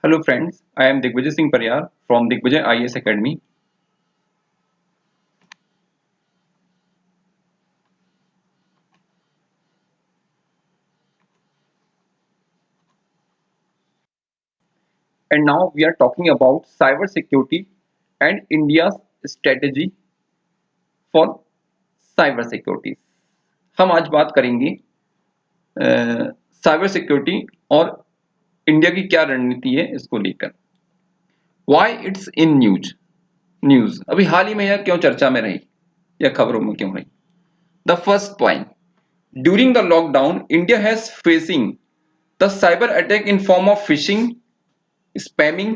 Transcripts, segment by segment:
Hello friends, I am Digvijay Singh Pariyar from Digvijay IAS Academy. And now we are talking about cyber security and India's strategy for cyber security. हम आज बात करेंगे cyber security और India की क्या रणनीति है इसको लेकर. Why it's in न्यूज अभी हाल ही में यह क्यों चर्चा में रही या खबरों में क्यों रही. The first point, during the lockdown India has facing the cyber attack in form of fishing, spamming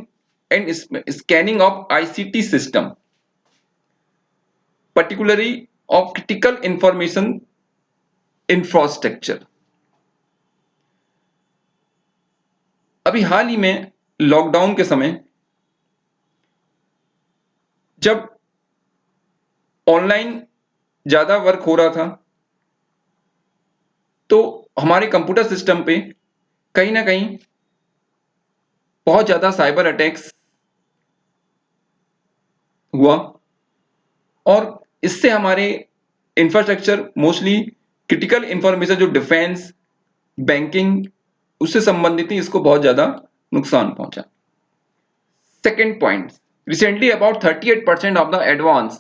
and scanning of ICT system, particularly of critical information infrastructure. अभी हाल ही में लॉकडाउन के समय जब ऑनलाइन ज्यादा वर्क हो रहा था तो हमारे कंप्यूटर सिस्टम पे कहीं ना कहीं बहुत ज्यादा साइबर अटैक्स हुआ और इससे हमारे इंफ्रास्ट्रक्चर मोस्टली क्रिटिकल इंफॉर्मेशन जो डिफेंस बैंकिंग उससे संबंधित थी, इसको बहुत ज्यादा नुकसान पहुंचा. Second point, recently about 38% of the advance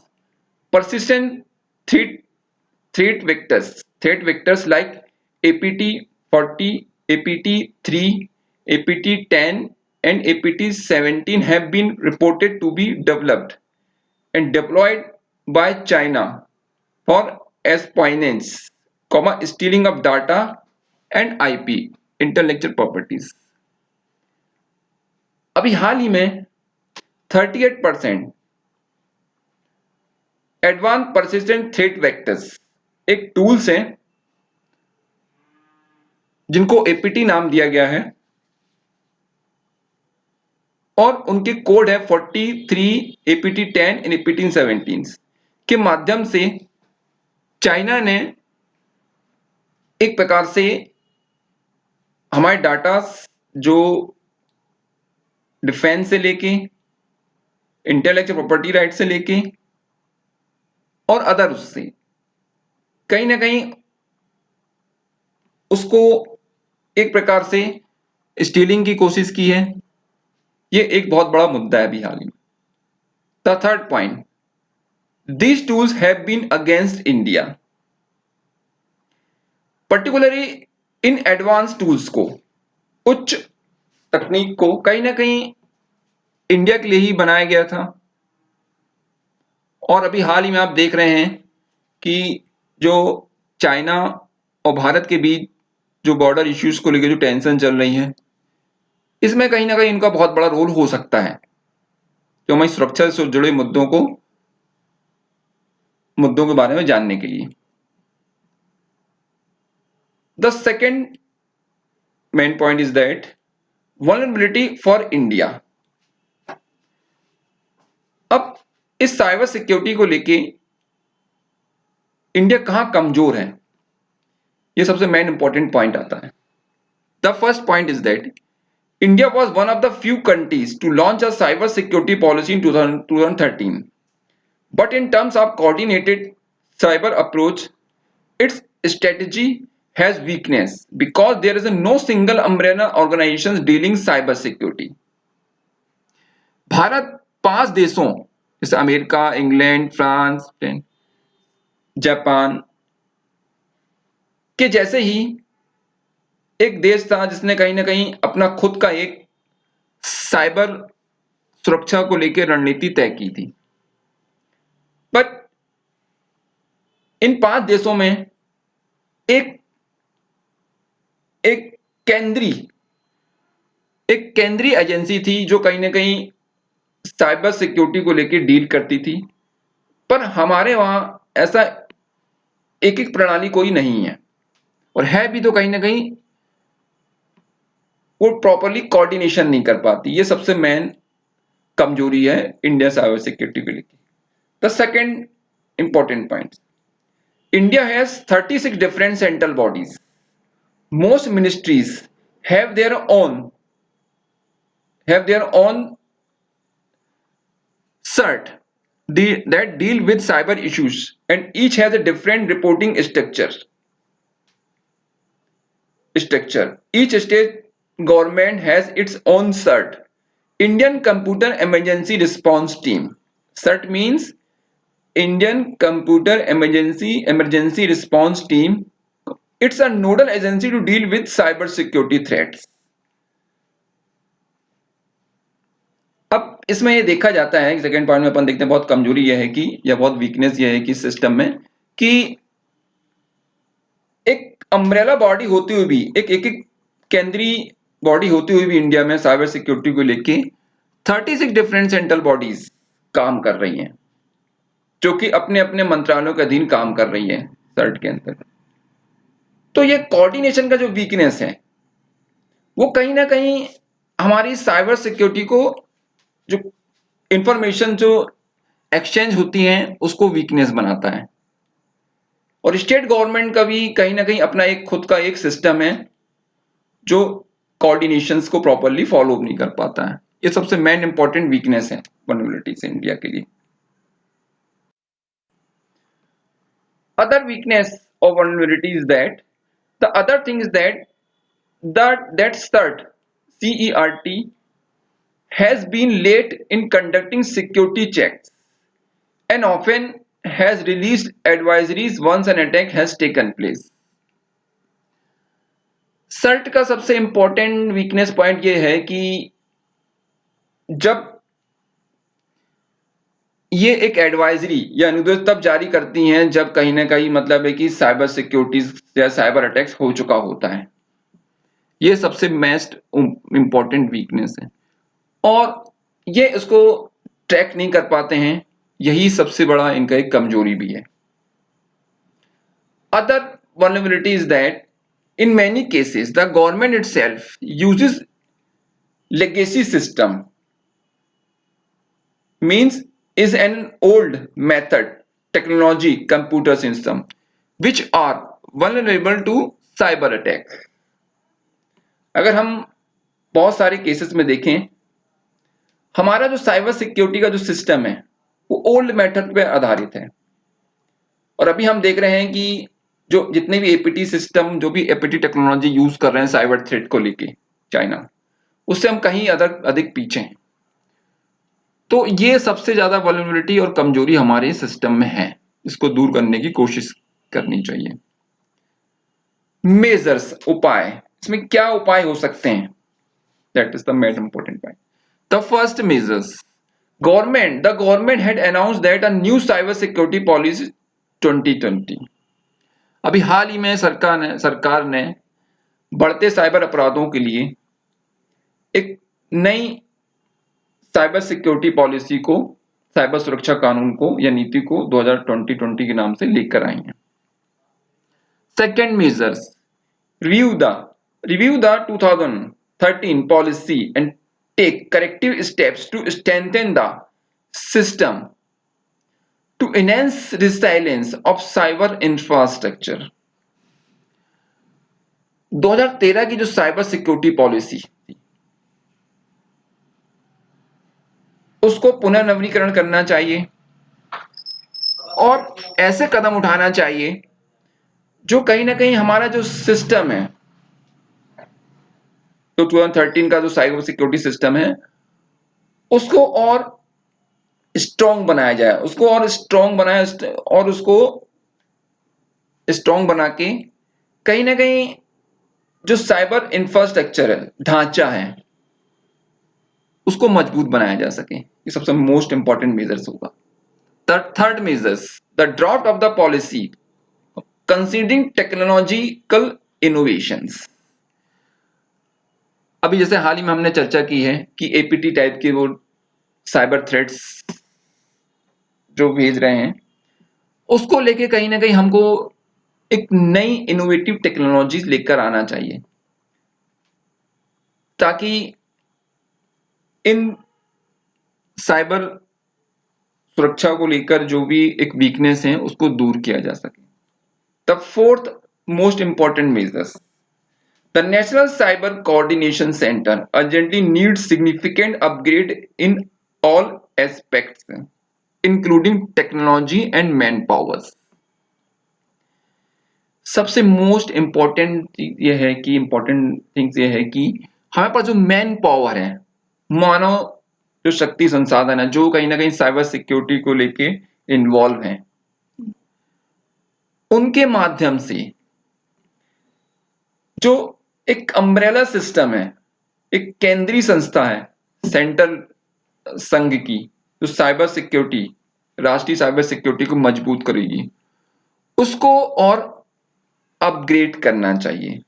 persistent threat vectors like APT40, APT3, APT10 and APT17 have been reported to be developed and deployed by China for espionage, stealing of data and IP, intellectual properties. अभी हाल ही में 38% advance persistent threat vectors एक tools हैं जिनको APT नाम दिया गया है और उनके कोड है 43, APT10 एंड APT17 के माध्यम से चाइना ने एक प्रकार से हमारे डाटा जो डिफेंस से लेके इंटेलेक्चुअल प्रॉपर्टी राइट से लेके और अदर उससे कहीं ना कहीं उसको एक प्रकार से स्टीलिंग की कोशिश की है. ये एक बहुत बड़ा मुद्दा है अभी हाल ही में. The third point, these tools have been against India, particularly in advance tools को, उच्च तकनीक को कहीं ना कहीं इंडिया के लिए ही बनाया गया था. और अभी हाल ही में आप देख रहे हैं कि जो चाइना और भारत के बीच जो बॉर्डर इश्यूज को लेकर जो टेंशन चल रही है, इसमें कहीं ना कहीं इनका बहुत बड़ा रोल हो सकता है जो हमारी सुरक्षा से जुड़े मुद्दों के बारे में जानने के लिए. The second main point is that vulnerability for India. अब इस साइबर सिक्योरिटी को लेके इंडिया कहां कमजोर है, ये सबसे मेन इंपॉर्टेंट पॉइंट आता है. The first point is that India was one of the few countries to launch a cyber security policy in 2013. But in terms of coordinated cyber approach, its strategy has weakness because there is no single umbrella organization dealing cyber security. Bharat 5 देशों जैसे America, England, France, Japan के जैसे ही एक देश था जिसने कहीं ना कहीं अपना खुद का एक साइबर सुरक्षा को लेकर रणनीति तय की थी. पर इन 5 देशों में एक एक केंद्रीय एजेंसी थी जो कहीं ना कहीं साइबर सिक्योरिटी को लेकर डील करती थी. पर हमारे वहां ऐसा एक प्रणाली कोई नहीं है, और है भी तो कहीं ना कहीं वो प्रॉपरली कोऑर्डिनेशन नहीं कर पाती. ये सबसे मेन कमजोरी है इंडिया साइबर सिक्योरिटी को लेकर. The second important point, India has 36 different central bodies. Most ministries have their own have their own CERT that deal with cyber issues, and each has a different reporting structure. Each state government has its own CERT. Indian Computer Emergency Response Team. CERT means Indian Computer Emergency Response Team. It's a nodal agency to deal with cyber security threats. अब इसमें ये देखा जाता है, second point में अपन देखते हैं, बहुत कमजोरी यह है कि, या बहुत वीकनेस यह है कि सिस्टम में, कि एक अम्ब्रेला बॉडी होती हुई भी, एक केंद्रीय बॉडी होती हुई भी इंडिया में साइबर सिक्योरिटी को लेके 36 डिफरेंट सेंट्रल बॉडीज काम कर रही हैं, जो कि अपने अपने मंत्रालयों के अधीन काम कर रही है सर्ट के अंदर। तो ये कोऑर्डिनेशन का जो वीकनेस है, वो कहीं ना कहीं हमारी साइबर सिक्योरिटी को, जो इंफॉर्मेशन जो एक्सचेंज होती हैं, उसको वीकनेस बनाता है। और स्टेट गवर्नमेंट का भी कहीं ना कहीं अपना एक खुद का एक सिस्टम है जो कोऑर्डिनेशंस को प्रॉपरली फॉलो नहीं कर पाता है। ये सबसे मेन इंपॉर्टेंट वीकनेस है वल्नरेबिलिटीज इंडिया के लिए। Other weakness of vulnerability is that the other thing is that that CERT has been late in conducting security checks and often has released advisories once an attack has taken place. CERT का सबसे important weakness point ये है कि जब ये एक advisory या अनुदेश तब जारी करती हैं जब कहीं ना कहीं मतलब है कि साइबर सिक्योरिटी या साइबर अटैक्स हो चुका होता है। ये सबसे मोस्ट इंपॉर्टेंट वीकनेस है और ये इसको ट्रैक नहीं कर पाते हैं, यही सबसे बड़ा इनका एक कमजोरी भी है। Other vulnerability is that in many cases the government itself uses legacy system, means is an old method technology computer system which are vulnerable to cyber attack। अगर हम बहुत सारे केसेस में देखें, हमारा जो साइबर सिक्योरिटी का जो सिस्टम है वो ओल्ड मेथड पे आधारित है। और अभी हम देख रहे हैं कि जो जितने भी एपीटी सिस्टम, जो भी एपीटी टेक्नोलॉजी यूज कर रहे हैं साइबर थ्रेट को लेके चाइना, उससे हम कहीं अधिक पीछे हैं। तो ये सबसे ज्यादा वल्नरेबिलिटी और कमजोरी हमारे सिस्टम में है, इसको दूर करने की कोशिश करनी चाहिए। मेजर्स, उपाय, इसमें क्या उपाय हो सकते हैं? That is the main important point. The first measures, the government had announced that a new cyber security policy 2020। अभी हाल ही में सरकार ने बढ़ते साइबर अपराधों के लिए एक नई साइबर सिक्योरिटी पॉलिसी को, साइबर सुरक्षा कानून को या नीति को 2020 के नाम से लेकर आई है। Second measures, review the 2013 policy and take corrective steps to strengthen the system to enhance resilience of cyber infrastructure. 2013 की जो साइबर सिक्योरिटी पॉलिसी थी, उसको पुनर्नवीनीकरण करना चाहिए और ऐसे कदम उठाना चाहिए जो कहीं ना कहीं हमारा जो सिस्टम है, तो 2013 का जो साइबर सिक्योरिटी सिस्टम है, उसको और स्ट्रॉन्ग बनाया जाए, उसको और स्ट्रॉन्ग बनाया और उसको स्ट्रॉन्ग बना के कहीं ना कहीं जो साइबर इंफ्रास्ट्रक्चर है, ढांचा है, उसको मजबूत बनाया जा सके। ये सबसे मोस्ट इंपॉर्टेंट मेजर्स होगा। Third measures, the draft of the policy considering technological innovations. अभी जैसे हाल ही में हमने चर्चा की है कि एपीटी टाइप के वो साइबर थ्रेट्स जो भेज रहे हैं, उसको लेके कहीं ना कहीं हमको एक नई इनोवेटिव टेक्नोलॉजीज लेकर आना चाहिए, ताकि इन साइबर सुरक्षा को लेकर जो भी एक वीकनेस है उसको दूर किया जा सके। The fourth most important measures, the national cyber coordination centre urgently needs significant upgrade in all aspects including technology and man powers. सबसे मोस्ट इंपॉर्टेंट थिंग्स ये है कि हमारे पास जो मैन पावर है, मानव जो शक्ति संसाधन है, जो कहीं ना कहीं साइबर सिक्योरिटी को लेके इन्वॉल्व हैं, उनके माध्यम से जो एक अम्ब्रेला सिस्टम है, एक केंद्रीय संस्था है सेंट्रल संघ की, जो साइबर सिक्योरिटी, राष्ट्रीय साइबर सिक्योरिटी को मजबूत करेगी, उसको और अपग्रेड करना चाहिए।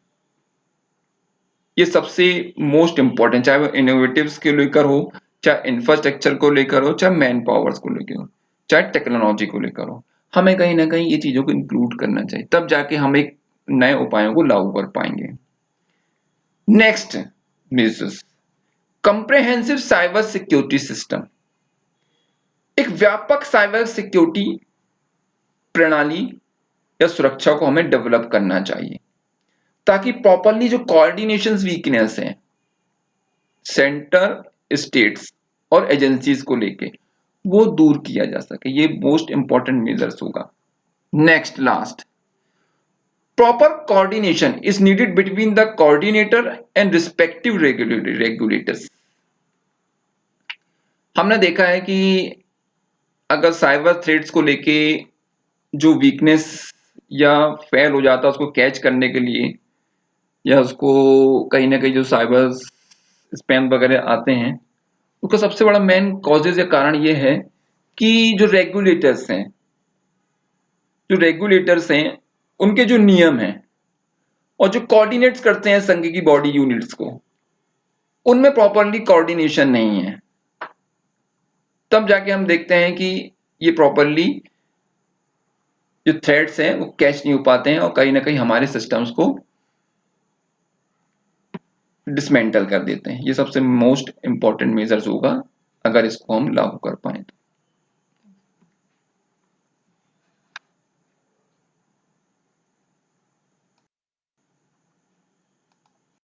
ये सबसे मोस्ट इंपॉर्टेंट, चाहे वो इनोवेटिव्स के लेकर हो, चाहे इंफ्रास्ट्रक्चर को लेकर हो, चाहे मैन पावर्स को लेकर हो, चाहे टेक्नोलॉजी को लेकर हो, हमें कहीं ना कहीं ये चीजों को इंक्लूड करना चाहिए, तब जाके हम एक नए उपायों को लागू कर पाएंगे। Next measures, comprehensive cyber security system. एक व्यापक साइबर सिक्योरिटी प्रणाली या सुरक्षा को हमें डेवलप करना चाहिए, ताकि प्रॉपरली जो कोऑर्डिनेशन वीकनेस है सेंटर, स्टेट्स और एजेंसीज को लेके, वो दूर किया जा सके। ये मोस्ट इंपॉर्टेंट मेजर्स होगा। Next last, proper coordination is needed between the coordinator and respective regulators. हमने देखा है कि अगर साइबर थ्रेट्स को लेके जो वीकनेस या फेल हो जाता है, उसको कैच करने के लिए, या उसको कहीं ना कहीं जो साइबर स्पैम वगैरह आते हैं, उसका सबसे बड़ा मेन कॉजेज या कारण ये है कि जो रेगुलेटर्स हैं उनके जो नियम हैं और जो कोऑर्डिनेट्स करते हैं संघ की बॉडी यूनिट्स को, उनमें प्रॉपरली कोऑर्डिनेशन नहीं है। तब जाके हम देखते हैं कि ये प्रॉपरली जो थ्रेड्स हैं वो कैच नहीं हो पाते हैं और कहीं ना कहीं हमारे सिस्टम्स को डिसमेंटल कर देते हैं। ये सबसे मोस्ट इंपॉर्टेंट मेजर्स होगा अगर इसको हम लागू कर पाए तो।